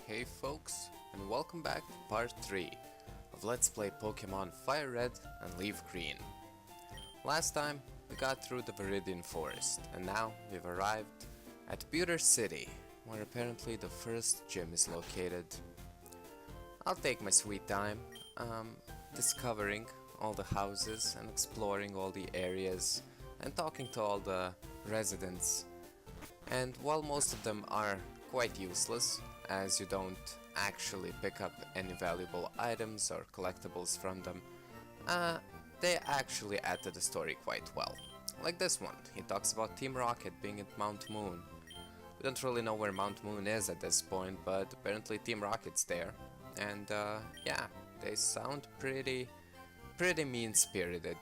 Hey folks, and welcome back to part 3 of Let's Play Pokémon FireRed and LeafGreen. Last time we got through the Viridian Forest, and now we've arrived at Pewter City, where apparently the first gym is located. I'll take my sweet time, discovering all the houses and exploring all the areas and talking to all the residents. And while most of them are quite useless, as you don't actually pick up any valuable items or collectibles from them, they actually add to the story quite well. Like this one, he talks about Team Rocket being at Mount Moon. We don't really know where Mount Moon is at this point, but apparently Team Rocket's there. And yeah, they sound pretty mean-spirited.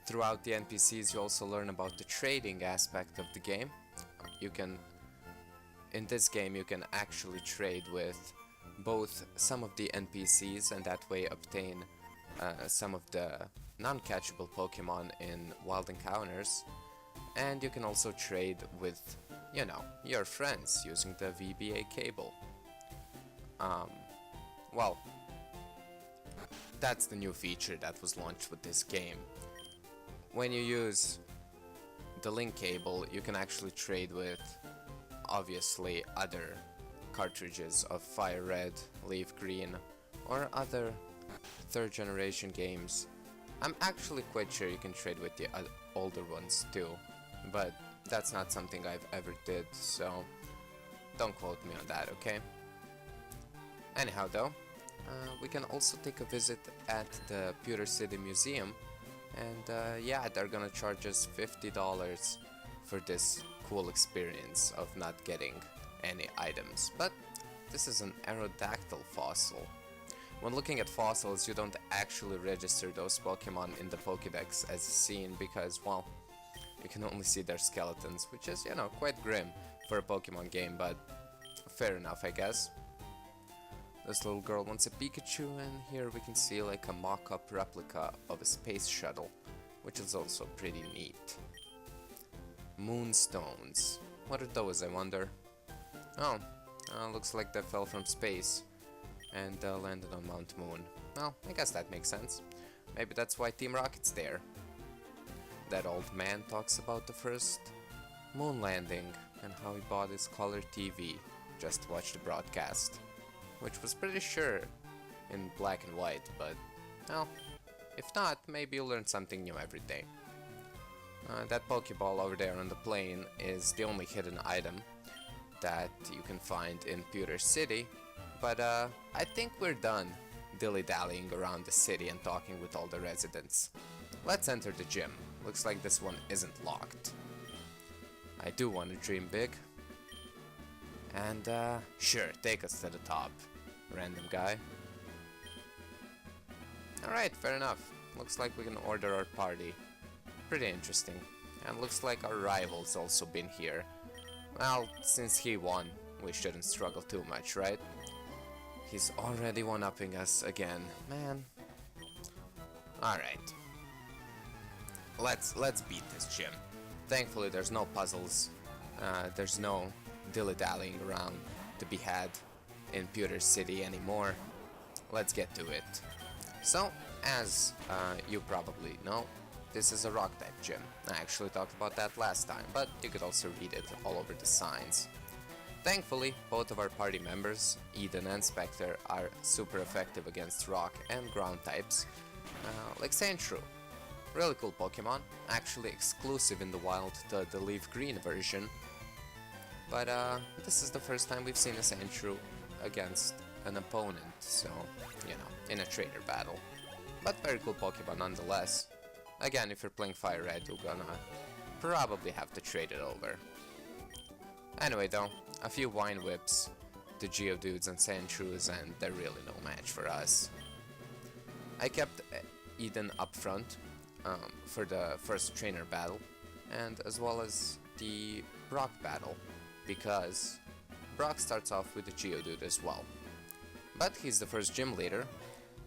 Throughout the NPCs you also learn about the trading aspect of the game. In this game you can actually trade with both some of the NPCs and that way obtain some of the non-catchable Pokemon in wild encounters. And you can also trade with, you know, your friends using the VBA cable. Well, that's the new feature that was launched with this game. When you use the link cable, you can actually trade with obviously other cartridges of FireRed, LeafGreen, or other third generation games. I'm actually quite sure you can trade with the older ones too, but that's not something I've ever did, so don't quote me on that, okay? Anyhow though, we can also take a visit at the Pewter City Museum, and yeah, they're gonna charge us $50 for this cool experience of not getting any items. But this is an Aerodactyl fossil. When looking at fossils, you don't actually register those Pokemon in the Pokédex as seen because, well, you can only see their skeletons, which is, you know, quite grim for a Pokemon game, but fair enough, I guess. This little girl wants a Pikachu, and here we can see like a mock-up replica of a space shuttle, which is also pretty neat. Moonstones. What are those, I wonder? Oh, looks like they fell from space and landed on Mount Moon. Well, I guess that makes sense. Maybe that's why Team Rocket's there. That old man talks about the first moon landing and how he bought his color TV just to watch the broadcast, which was pretty sure in black and white, but, well, if not, maybe you'll learn something new every day. That Pokeball over there on the plane is the only hidden item that you can find in Pewter City, but I think we're done dilly-dallying around the city and talking with all the residents. Let's enter the gym. Looks like this one isn't locked. I do want to dream big. And sure, take us to the top, random guy. Alright, fair enough. Looks like we can order our party. Pretty interesting. And looks like our rival's also been here. Well, since he won, we shouldn't struggle too much, right? He's already one-upping us again. Man. Alright. Let's beat this gym. Thankfully there's no puzzles. There's no dilly-dallying around to be had in Pewter City anymore. Let's get to it. So, as you probably know, this is a rock-type gym. I actually talked about that last time, but you could also read it all over the signs. Thankfully, both of our party members, Eden and Spectre, are super effective against rock and ground types, like Sandshrew. Really cool Pokemon, actually exclusive in the wild to the LeafGreen version. But this is the first time we've seen a Sandshrew against an opponent, so, you know, in a trainer battle. But very cool Pokemon nonetheless. Again, if you're playing FireRed, you're gonna probably have to trade it over. Anyway though, a few Wine Whips to Geodudes and Sandshrews, and they're really no match for us. I kept Eden up front for the first trainer battle, and as well as the Brock battle, because Brock starts off with the Geodude as well. But he's the first gym leader,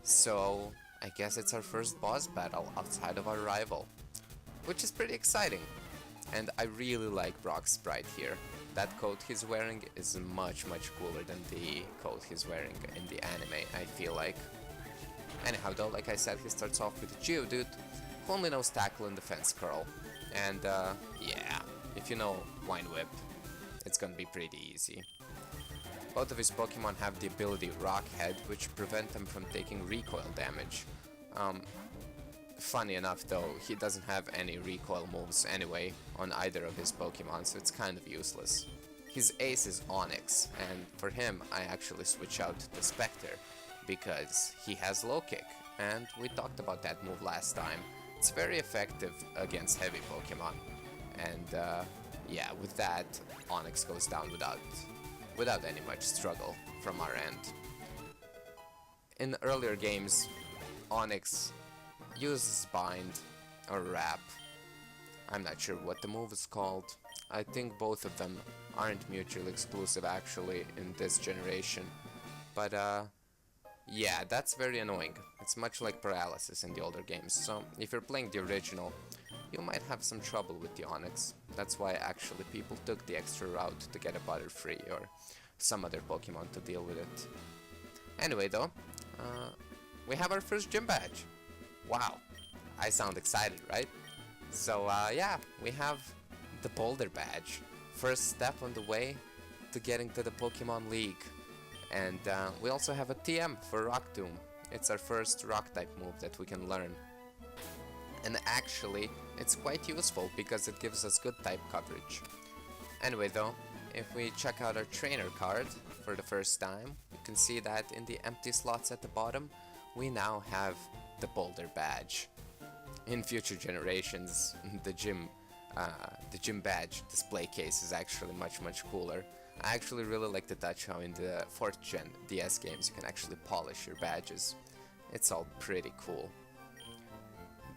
so I guess it's our first boss battle outside of our rival, which is pretty exciting. And I really like Brock's sprite here. that coat he's wearing is much cooler than the coat he's wearing in the anime, I feel like. Anyhow though, like I said, he starts off with a Geodude, who only knows Tackle and Defense Curl. And yeah, if you know Vine Whip, it's gonna be pretty easy. Both of his Pokemon have the ability Rock Head, which prevent them from taking recoil damage. Funny enough though, he doesn't have any recoil moves anyway on either of his Pokemon, so it's kind of useless. His ace is Onix, and for him I actually switch out to Spectre, because he has low kick, and we talked about that move last time. It's very effective against heavy Pokemon, and yeah, with that, Onix goes down without any much struggle from our end. In earlier games, Onix uses Bind or Wrap. I'm not sure what the move is called. I think both of them aren't mutually exclusive actually in this generation. But yeah, that's very annoying. It's much like Paralysis in the older games. So if you're playing the original, you might have some trouble with the Onix. That's why actually people took the extra route to get a Butterfree or some other Pokemon to deal with it. Anyway though, we have our first gym badge. Wow, I sound excited, right? So yeah, we have the Boulder badge. First step on the way to getting to the Pokemon League. And we also have a TM for Rock Tomb. It's our first rock type move that we can learn. And actually, it's quite useful because it gives us good type coverage. Anyway though, if we check out our trainer card for the first time, you can see that in the empty slots at the bottom, we now have the Boulder badge. In future generations, the gym badge display case is actually much cooler. I actually really like the touch how in the 4th gen DS games you can actually polish your badges. It's all pretty cool.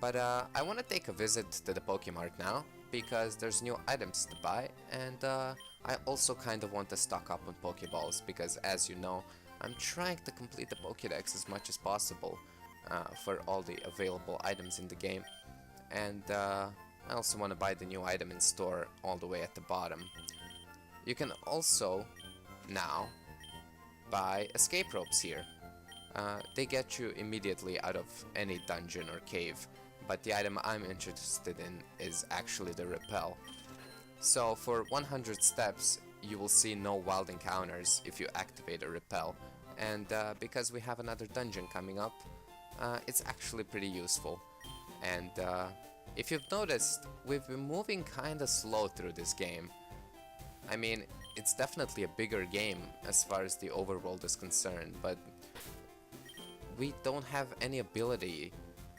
But I want to take a visit to the Pokemart now, because there's new items to buy, and I also kind of want to stock up on Pokeballs, because as you know, I'm trying to complete the Pokédex as much as possible for all the available items in the game. And I also want to buy the new item in store all the way at the bottom. You can also now buy escape ropes here. They get you immediately out of any dungeon or cave, but the item I'm interested in is actually the Repel. So for 100 steps you will see no wild encounters if you activate a Repel, and because we have another dungeon coming up, it's actually pretty useful. And if you've noticed, we've been moving kinda slow through this game. I mean, it's definitely a bigger game as far as the overworld is concerned, but we don't have any ability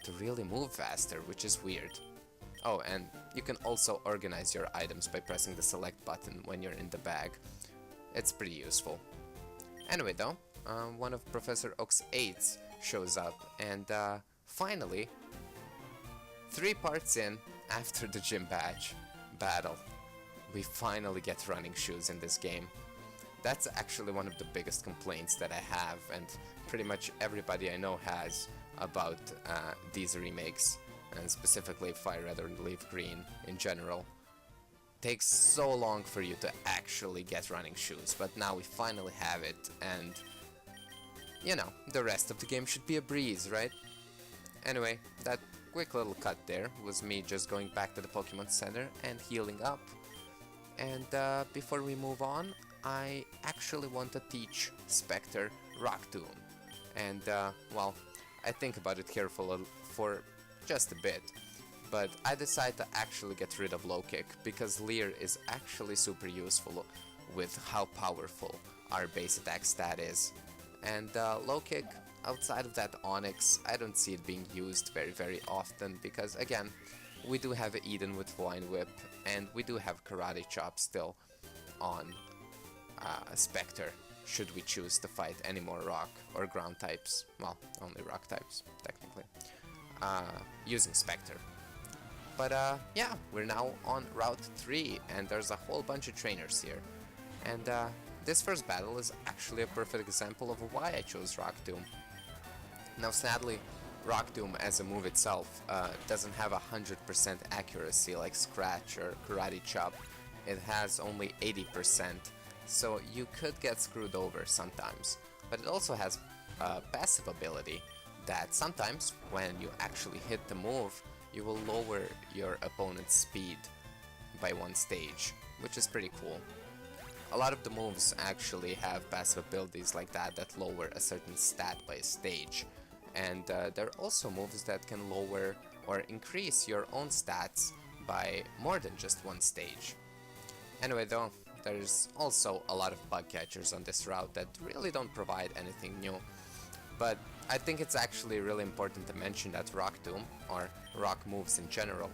to really move faster, which is weird. Oh, and you can also organize your items by pressing the select button when you're in the bag. It's pretty useful. Anyway though, one of Professor Oak's aides shows up, and finally, 3 parts in after the gym badge battle, we finally get running shoes in this game. That's actually one of the biggest complaints that I have, and pretty much everybody I know has, about these remakes, and specifically FireRed and LeafGreen in general. Takes so long for you to actually get running shoes, but now we finally have it, and you know, the rest of the game should be a breeze, right? Anyway, that quick little cut there was me just going back to the Pokemon Center and healing up. And before we move on, I actually want to teach Spectre Rock Tomb. And well, I think about it carefully for just a bit, but I decide to actually get rid of low kick, because Leer is actually super useful with how powerful our base attack stat is. And low kick, outside of that Onix, I don't see it being used very often, because again, we do have Eden with Vine Whip, and we do have Karate Chop still on Spectre, should we choose to fight any more rock or ground types. Well, only rock types, technically, using Spectre. But yeah, we're now on Route 3, and there's a whole bunch of trainers here. And this first battle is actually a perfect example of why I chose Rock Tomb. Now sadly, Rock Tomb as a move itself doesn't have 100% accuracy like Scratch or Karate Chop, it has only 80%, so you could get screwed over sometimes. But it also has a passive ability that sometimes when you actually hit the move, you will lower your opponent's speed by 1 stage, which is pretty cool. A lot of the moves actually have passive abilities like that that lower a certain stat by a stage. And there are also moves that can lower or increase your own stats by more than just 1 stage. Anyway though, there's also a lot of bug catchers on this route that really don't provide anything new. But I think it's actually really important to mention that Rock Tomb, or rock moves in general,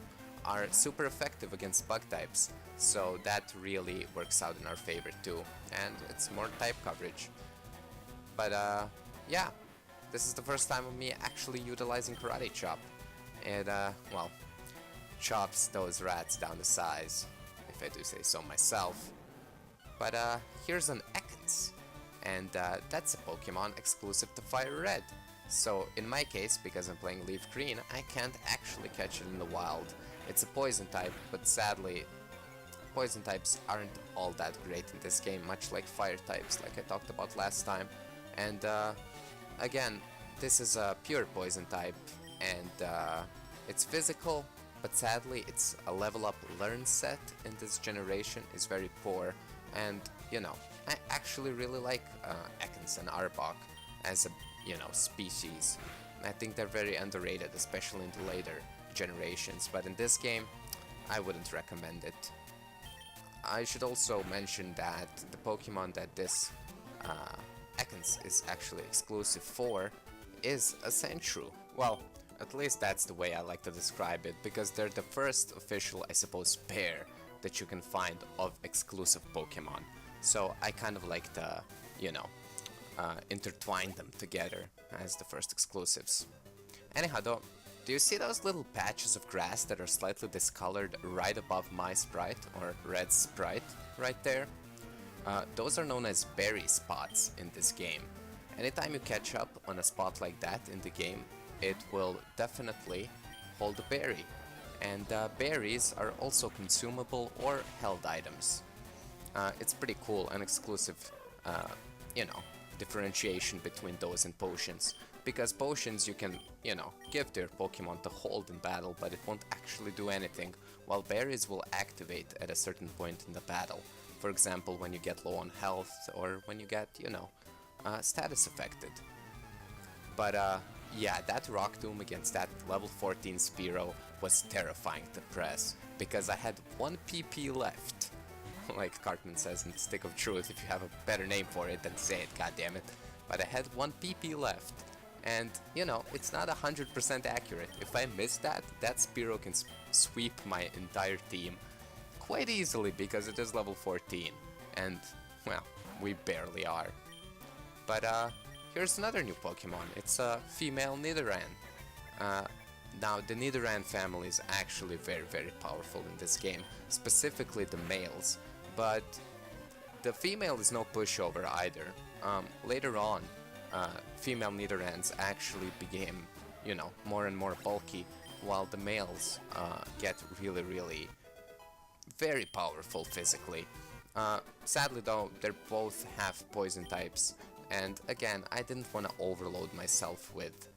are super effective against bug types, so that really works out in our favor too, and it's more type coverage. But yeah, this is the first time of me actually utilizing Karate Chop. It, well, chops those rats down to size, if I do say so myself. But here's an Ekans, and that's a Pokemon exclusive to FireRed. So in my case, because I'm playing LeafGreen, I can't actually catch it in the wild. It's a poison type, but sadly, poison types aren't all that great in this game, much like fire types, like I talked about last time. And again, this is a pure poison type, and it's physical, but sadly, it's a level up learn set in this generation is very poor. And you know, I actually really like Ekans and Arbok as a species. I think they're very underrated, especially in the later generations, but in this game I wouldn't recommend it. I should also mention that the Pokemon that this Ekans is actually exclusive for is a Sandshrew. Well, at least that's the way I like to describe it, because they're the first official, I suppose, pair that you can find of exclusive Pokemon. So I kind of like to, intertwine them together as the first exclusives. Anyhow though, do you see those little patches of grass that are slightly discolored right above my sprite, or Red's sprite, right there? Those are known as berry spots in this game. Anytime you catch up on a spot like that in the game, it will definitely hold a berry. And berries are also consumable or held items. It's pretty cool and exclusive, differentiation between those and potions. Because potions you can, give to your Pokemon to hold in battle, but it won't actually do anything, while berries will activate at a certain point in the battle. For example, when you get low on health, or when you get, status affected. But yeah, that Rock Tomb against that level 14 Spearow was terrifying to press, because I had 1 PP left. Like Cartman says in the Stick of Truth, if you have a better name for it, then say it, goddammit. But I had 1 PP left. And, it's not 100% accurate. If I miss that, that Spearow can sweep my entire team quite easily, because it is level 14. And, well, we barely are. But, here's another new Pokemon. It's a female Nidoran. Now, the Nidoran family is actually very, very powerful in this game. Specifically the males. But the female is no pushover either. Later on, female Nidorans actually became, more and more bulky, while the males get really, really very powerful physically. Sadly though, they both have poison types, and again, I didn't want to overload myself with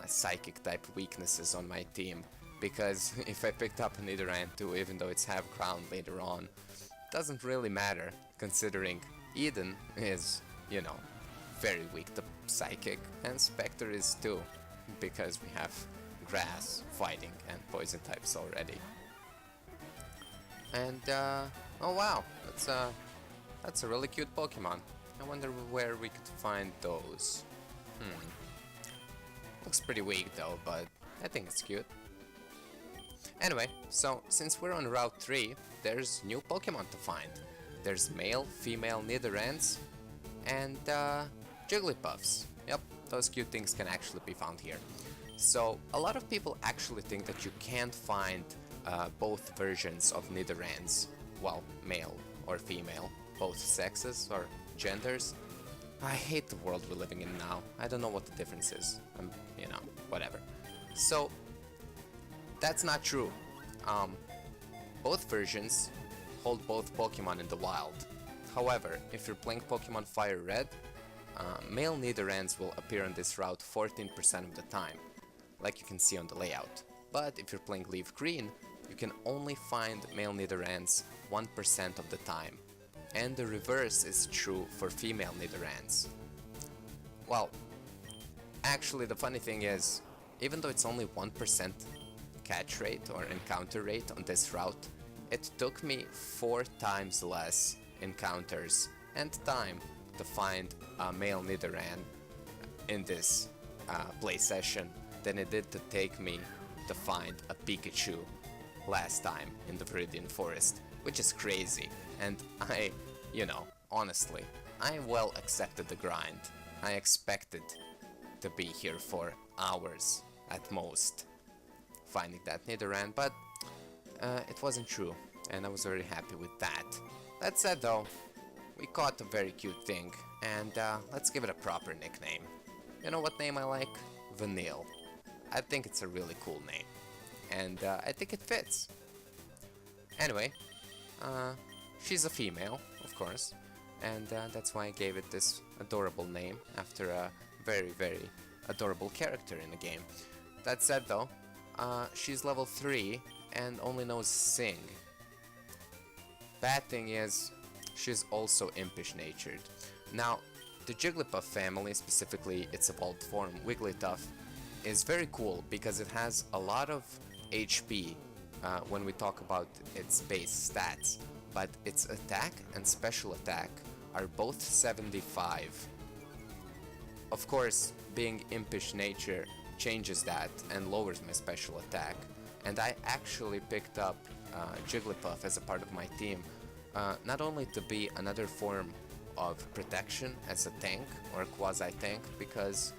psychic type weaknesses on my team, because if I picked up a Nidoran too, even though it's half ground later on, doesn't really matter, considering Eden is, very weak to Psychic, and Spectre is too, because we have Grass, Fighting, and Poison types already. And, oh wow, that's a really cute Pokemon. I wonder where we could find those. Looks pretty weak though, but I think it's cute. Anyway, so since we're on Route 3, there's new Pokemon to find. There's male, female Nidorans, and Jigglypuffs. Yep, those cute things can actually be found here. So, a lot of people actually think that you can't find both versions of Nidorans, well, male or female, both sexes or genders. I hate the world we're living in now. I don't know what the difference is. Whatever. So, that's not true. Both versions hold both Pokemon in the wild. However, if you're playing Pokemon FireRed, male Nidorans will appear on this route 14% of the time, like you can see on the layout. But if you're playing LeafGreen, you can only find male Nidorans 1% of the time. And the reverse is true for female Nidorans. Well, actually the funny thing is, even though it's only 1% catch rate or encounter rate on this route, it took me 4 times less encounters and time to find a male Nidoran in this play session than it did to take me to find a Pikachu last time in the Viridian Forest, which is crazy. And I, honestly, I well accepted the grind. I expected to be here for hours at most finding that Nidoran, but it wasn't true, and I was very happy with that. That said though, we caught a very cute thing, and let's give it a proper nickname. You know what name I like? Vanille. I think it's a really cool name, and I think it fits. Anyway, she's a female, of course, and that's why I gave it this adorable name after a very, very adorable character in the game. That said though, she's level 3 and only knows Sing. Bad thing is, she's also impish natured. Now, the Jigglypuff family, specifically its evolved form, Wigglytuff, is very cool because it has a lot of HP when we talk about its base stats, but its attack and special attack are both 75. Of course, being impish nature changes that and lowers my special attack, and I actually picked up Jigglypuff as a part of my team, not only to be another form of protection as a tank or a quasi-tank, because,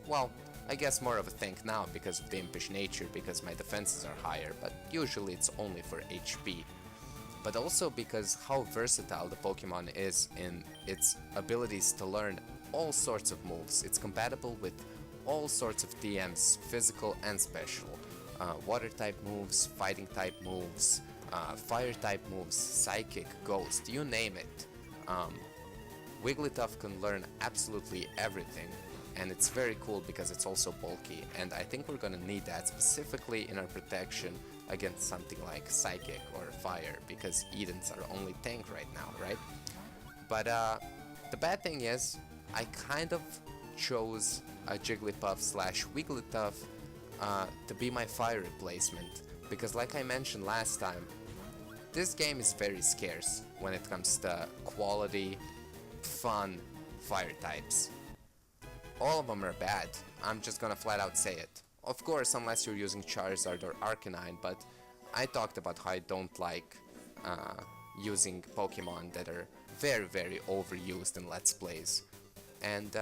well, I guess more of a tank now because of the impish nature, because my defenses are higher, but usually it's only for HP. But also because how versatile the Pokemon is in its abilities to learn all sorts of moves. It's compatible with all sorts of TMs, physical and special. Water type moves, fighting type moves, fire type moves, psychic, ghost, you name it. Wigglytuff can learn absolutely everything, and it's very cool because it's also bulky, and I think we're gonna need that specifically in our protection against something like psychic or fire, because Edens are only tank right now, right? But the bad thing is, I kind of chose a Jigglypuff slash Wigglytuff to be my fire replacement, because like I mentioned last time, this game is very scarce when it comes to quality, fun fire types. All of them are bad, I'm just gonna flat out say it. Of course, unless you're using Charizard or Arcanine, but I talked about how I don't like using Pokemon that are very, very overused in Let's Plays. And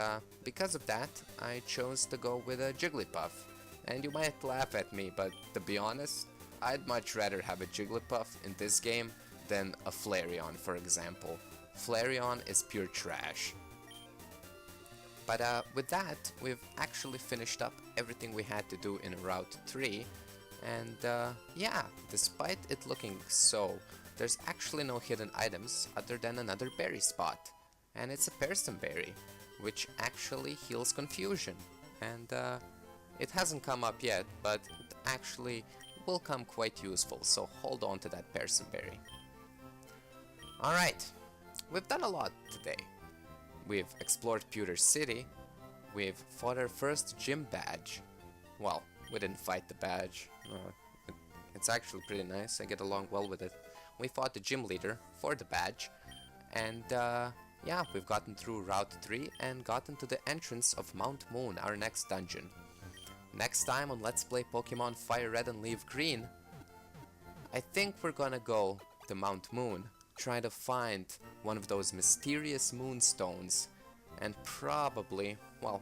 because of that, I chose to go with a Jigglypuff. And you might laugh at me, but to be honest, I'd much rather have a Jigglypuff in this game than a Flareon, for example. Flareon is pure trash. But with that, we've actually finished up everything we had to do in Route 3. And yeah, despite it looking so, there's actually no hidden items other than another berry spot. And it's a Person Berry, which actually heals confusion. And it hasn't come up yet, but it actually will come quite useful, so hold on to that Person Berry. Alright, we've done a lot today. We've explored Pewter City, we've fought our first gym badge. Well, we didn't fight the badge, it's actually pretty nice, I get along well with it. We fought the gym leader for the badge, and yeah, we've gotten through Route 3 and gotten to the entrance of Mount Moon, our next dungeon. Next time on Let's Play Pokemon FireRed and LeafGreen, I think we're gonna go to Mount Moon, try to find one of those mysterious moonstones, and probably, well,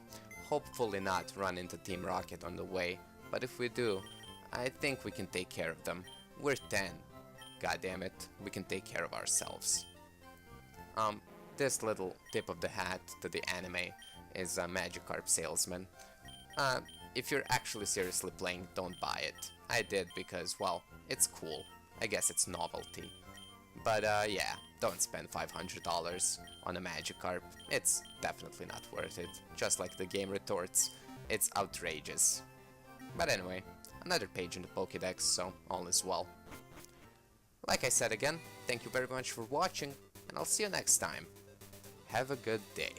hopefully not run into Team Rocket on the way, but if we do, I think we can take care of them. We're 10. God damn it, we can take care of ourselves. This little tip of the hat to the anime is a Magikarp salesman. If you're actually seriously playing, don't buy it. I did because, well, it's cool. I guess it's novelty. But yeah, don't spend $500 on a Magikarp. It's definitely not worth it. Just like the game retorts, it's outrageous. But anyway, another page in the Pokédex, so all is well. Like I said again, thank you very much for watching, and I'll see you next time. Have a good day.